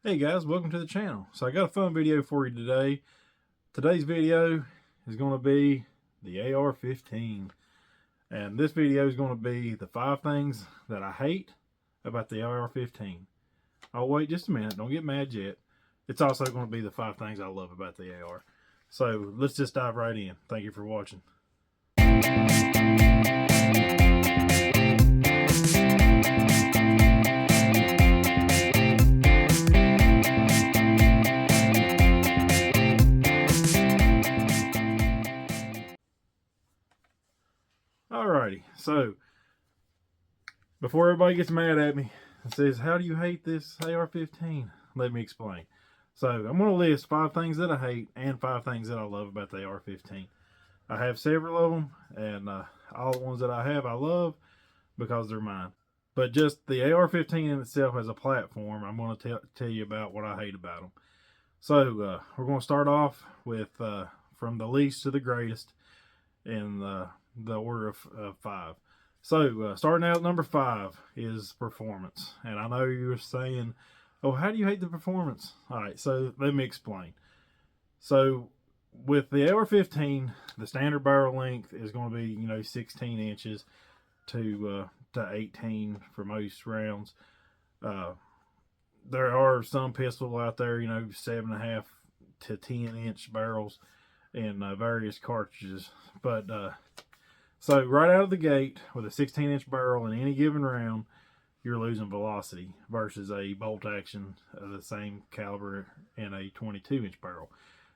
Hey guys, welcome to the channel. So I got a fun video for you today. Today's video is going to be the AR-15. And this video is going to be the 5 things that I hate about the AR-15. Oh wait just a minute, don't get mad yet. It's also going to be the 5 things I love about the AR. So let's just dive right in. Thank you for watching. Alrighty, so before everybody gets mad at me and says, how do you hate this AR-15? Let me explain. So I'm going to list 5 things that I hate and 5 things that I love about the AR-15. I have several of them, and all the ones that I have I love because they're mine. But just the AR-15 in itself as a platform, I'm going to tell you about what I hate about them. So we're going to start off with from the least to the greatest in the order of 5. So starting out, number 5 is performance. And I know you're saying, oh, how do you hate the performance? All right, so let me explain. So with the AR-15, the standard barrel length is going to be 16 inches to 18 for most rounds. There are some pistols out there, 7.5 to 10 inch barrels in various cartridges. But so right out of the gate with a 16 inch barrel in any given round, you're losing velocity versus a bolt action of the same caliber in a 22 inch barrel.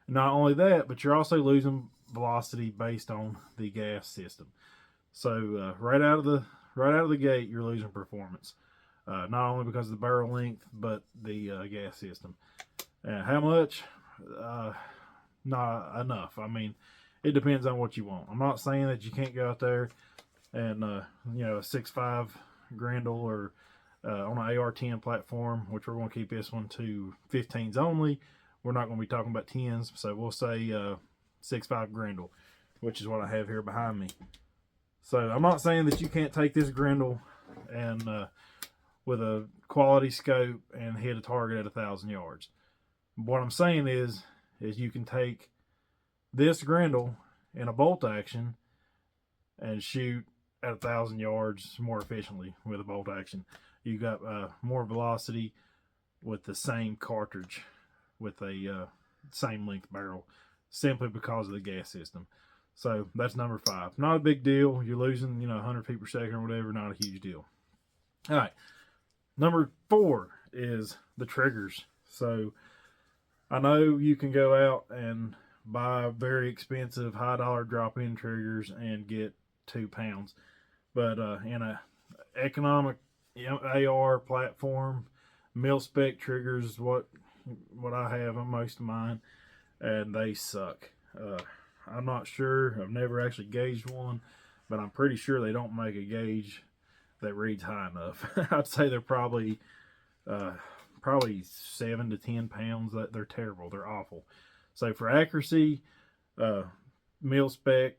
Not only that, but you're also losing velocity based on the gas system. So right out of the gate, you're losing performance. Not only because of the barrel length, but the gas system. How much? Not enough. I mean, it depends on what you want. I'm not saying that you can't go out there and a 6.5 Grendel or on an AR-10 platform, which we're going to keep this one to 15s only. We're not going to be talking about 10s, so we'll say 6.5 Grendel, which is what I have here behind me. So I'm not saying that you can't take this Grendel and with a quality scope and hit a target at 1,000 yards. What I'm saying is you can take this Grendel in a bolt action and shoot at 1,000 yards more efficiently with a bolt action. You got more velocity with the same cartridge with a same length barrel, simply because of the gas system. So that's number 5. Not a big deal. You're losing 100 feet per second or whatever. Not a huge deal. All right. Number 4 is the triggers. So I know you can go out and buy very expensive high dollar drop-in triggers and get 2 pounds, but in a economic AR platform, mil-spec triggers is what I have on most of mine, and they suck. I'm not sure. I've never actually gauged one, but I'm pretty sure they don't make a gauge that reads high enough. I'd say they're probably 7 to 10 pounds. That they're terrible. They're awful. So for accuracy, mil-spec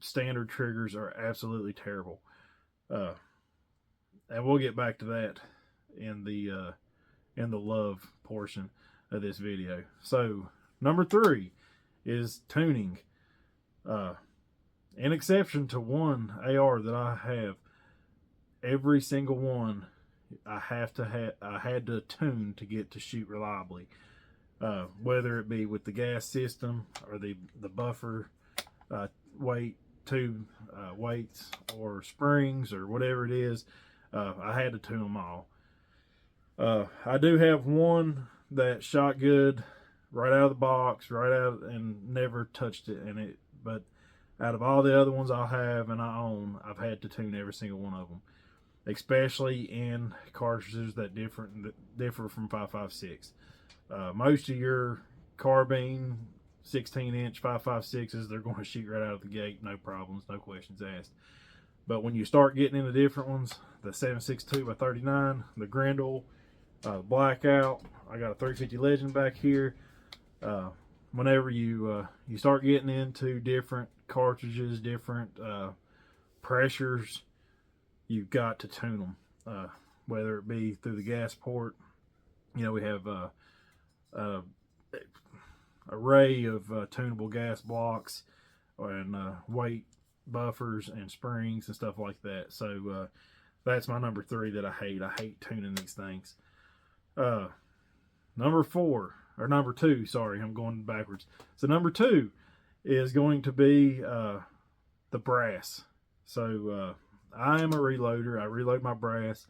standard triggers are absolutely terrible. And we'll get back to that in the love portion of this video. So number 3 is tuning. In exception to one AR that I have, every single one I had to tune to get to shoot reliably. Whether it be with the gas system or the buffer weight, tube weights, or springs, or whatever it is, I had to tune them all. I do have one that shot good right out of the box, and never touched it in it. But out of all the other ones I have and I own, I've had to tune every single one of them, especially in cartridges that differ from 5.56. Most of your carbine 16-inch 5.56s, they're going to shoot right out of the gate, no problems, no questions asked. But when you start getting into different ones, the 7.62 by 39, the Grendel, Blackout, I got a 350 Legend back here. Whenever you start getting into different cartridges, different pressures, you've got to tune them, whether it be through the gas port We have a array of tunable gas blocks and weight buffers and springs and stuff like that. So that's my number 3 that I hate. I hate tuning these things. Number 4, or number 2, sorry, I'm going backwards. So number 2 is going to be the brass. So I am a reloader. I reload my brass,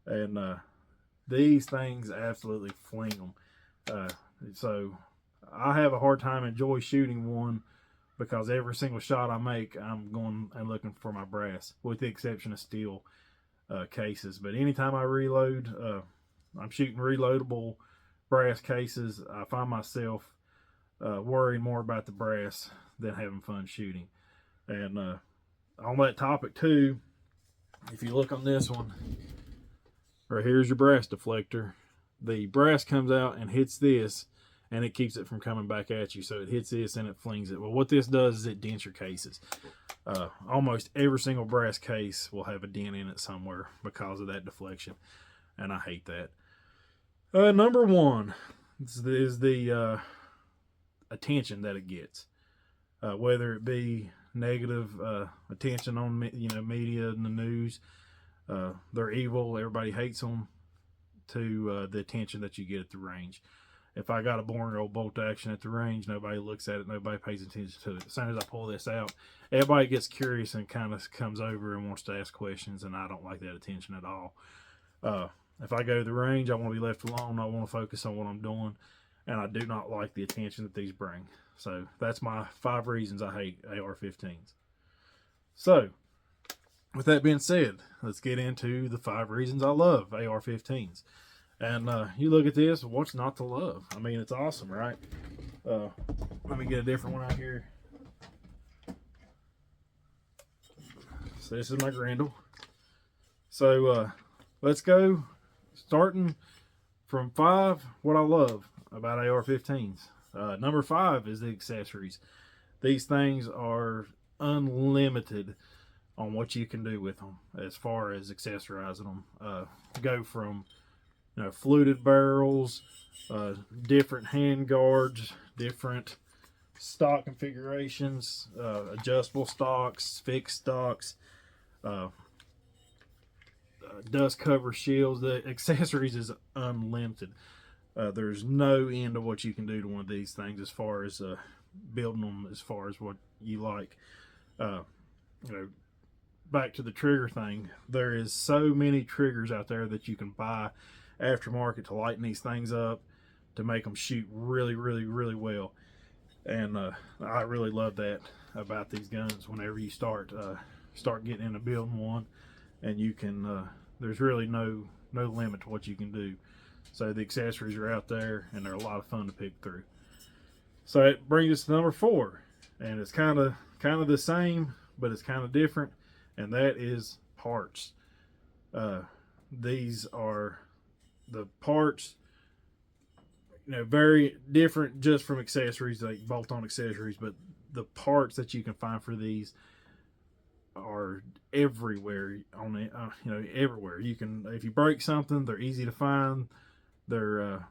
and these things absolutely fling them. So I have a hard time enjoy shooting one because every single shot I make, I'm going and looking for my brass, with the exception of steel cases. But anytime I reload, I'm shooting reloadable brass cases. I find myself worrying more about the brass than having fun shooting. And on that topic too, if you look on this one, right here's your brass deflector. The brass comes out and hits this, and it keeps it from coming back at you. So it hits this and it flings it. Well, what this does is it dents your cases. Almost every single brass case will have a dent in it somewhere because of that deflection, and I hate that. Number 1 is the attention that it gets, whether it be negative attention on media and the news. They're evil. Everybody hates them. To the attention that you get at the range. If I got a boring old bolt action at the range, nobody looks at it. Nobody pays attention to it. As soon as I pull this out, everybody gets curious and kind of comes over and wants to ask questions, and I don't like that attention at all. If I go to the range, I want to be left alone. I want to focus on what I'm doing, and I do not like the attention that these bring. So that's my 5 reasons I hate AR-15s. So, with that being said, let's get into the 5 reasons I love AR-15s. And you look at this, what's not to love? I mean, it's awesome, right? Let me get a different one out here. So this is my Grendel. So let's go starting from 5, what I love about AR-15s. Number 5 is the accessories. These things are unlimited on what you can do with them as far as accessorizing them. Go from fluted barrels, different hand guards, different stock configurations, adjustable stocks, fixed stocks, dust cover shields. The accessories is unlimited. There's no end to what you can do to one of these things as far as building them, as far as what you like. Back to the trigger thing, there is so many triggers out there that you can buy aftermarket to lighten these things up to make them shoot really, really, really well. And I really love that about these guns. Whenever you start getting into building one, and you can there's really no limit to what you can do. So the accessories are out there, and they're a lot of fun to pick through. So it brings us to number 4, and it's kind of the same, but it's kind of different, and that is parts. These are the parts, very different just from accessories, like bolt-on accessories, but the parts that you can find for these are everywhere on it. Everywhere you can, if you break something, they're easy to find. They're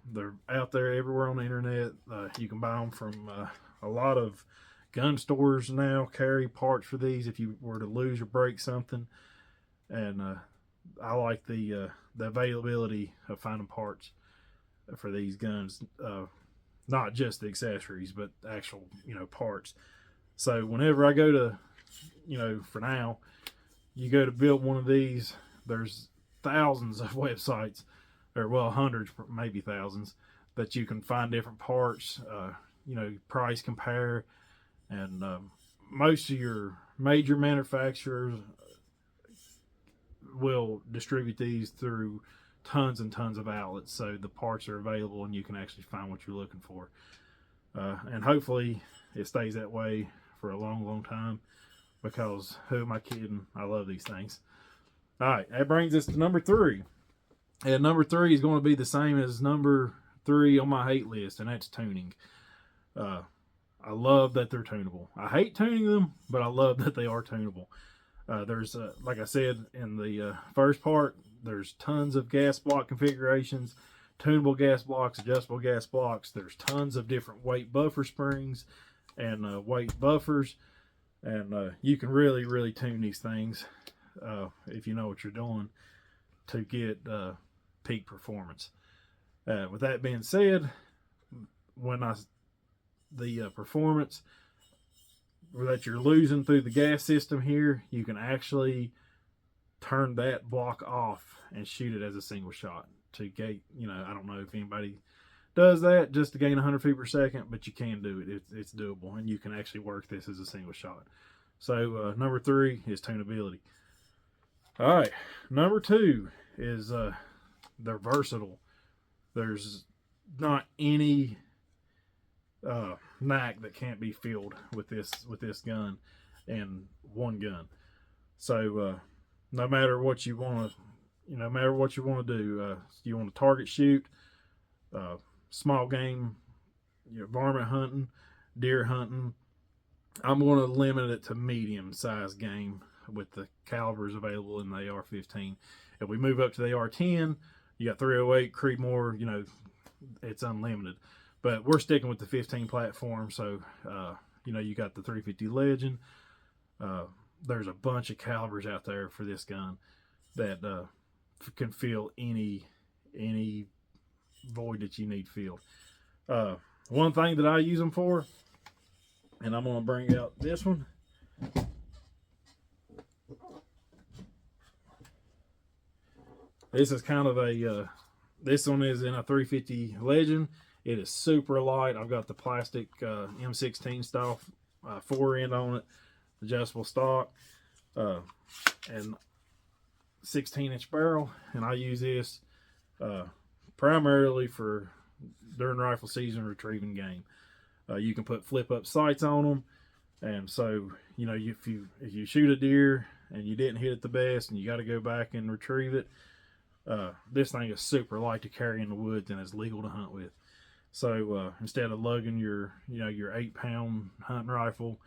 out there everywhere on the internet. You can buy them from a lot of gun stores now. Carry parts for these if you were to lose or break something. And I like the availability of finding parts for these guns. Not just the accessories, but actual parts. So whenever I go to for now, you go to build one of these, there's thousands of websites, or well, hundreds, maybe thousands, that you can find different parts, price compare, and most of your major manufacturers will distribute these through tons and tons of outlets, so the parts are available and you can actually find what you're looking for. And hopefully it stays that way for a long, long time, because who am I kidding? I love these things. All right, that brings us to number 3. And number 3 is going to be the same as number 3 on my hate list, and that's tuning. I love that they're tunable. I hate tuning them, but I love that they are tunable. There's, like I said in the first part, there's tons of gas block configurations, tunable gas blocks, adjustable gas blocks. There's tons of different weight buffer springs and weight buffers, and you can really tune these things if you know what you're doing to get peak performance. With that being said, when the performance that you're losing through the gas system here, you can actually turn that block off and shoot it as a single shot to gate. I don't know if anybody does that just to gain 100 feet per second, but you can do it. It's doable, and you can actually work this as a single shot. So number 3 is tunability. All right, number 2 is they're versatile. There's not any knack that can't be filled with this gun and one gun. So no matter what you want to, no matter what you want to do, you want to target shoot, small game, varmint hunting, deer hunting. I'm going to limit it to medium size game with the calibers available in the AR-15. If we move up to the AR-10, you got 308, Creedmoor, it's unlimited. But we're sticking with the 15 platform, so you got the 350 Legend. There's a bunch of calibers out there for this gun that can fill any void that you need filled. One thing that I use them for, and I'm going to bring out this one. This is kind of a, this one is in a 350 Legend. It is super light. I've got the plastic M16 style fore-end on it, adjustable stock, and 16-inch barrel. And I use this primarily for during rifle season retrieving game. You can put flip-up sights on them, and so if you shoot a deer and you didn't hit it the best, and you got to go back and retrieve it, this thing is super light to carry in the woods and it's legal to hunt with. So instead of lugging your 8-pound hunting rifle,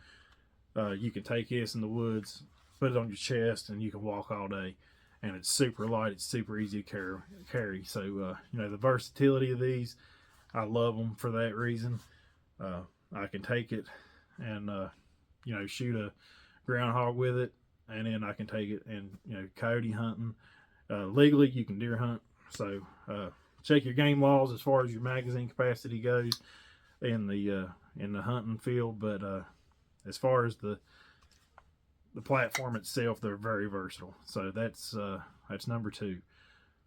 you can take this in the woods, put it on your chest, and you can walk all day. And it's super light. It's super easy to carry. So the versatility of these, I love them for that reason. I can take it and shoot a groundhog with it, and then I can take it and coyote hunting. Legally, you can deer hunt. So check your game laws as far as your magazine capacity goes in the hunting field. But as far as the platform itself, they're very versatile. So that's number 2.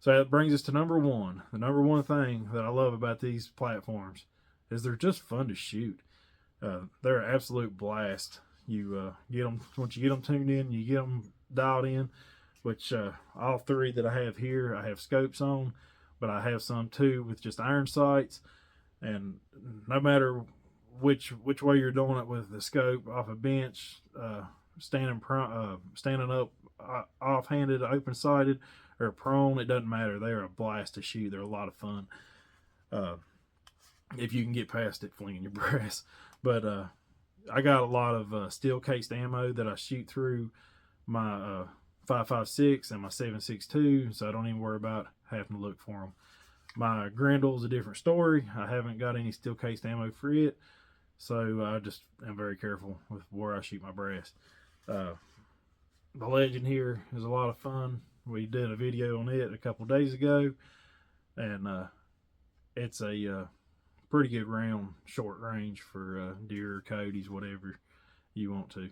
So that brings us to number 1. The number 1 thing that I love about these platforms is they're just fun to shoot. They're an absolute blast. You get them once you get them tuned in, you get them dialed in. Which all 3 that I have here, I have scopes on, but I have some too with just iron sights. And no matter which way you're doing it with the scope, off a bench, standing up, offhanded, open sighted, or prone, it doesn't matter. They're a blast to shoot. They're a lot of fun. If you can get past it flinging your brass. But I got a lot of steel cased ammo that I shoot through my 5.56 and my 7.62, so I don't even worry about having to look for them. My Grendel is a different story. I haven't got any steel cased ammo for it, so I just am very careful with where I shoot my brass. The Legend here is a lot of fun. We did a video on it a couple days ago, and it's a pretty good round, short range for deer, coyotes, whatever you want to.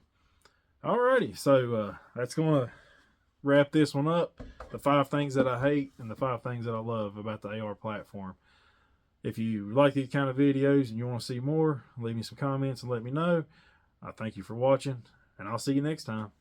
Alrighty, so that's going to wrap this one up. The 5 things that I hate and the 5 things that I love about the AR platform. If you like these kind of videos and you want to see more, leave me some comments and let me know. I thank you for watching, and I'll see you next time.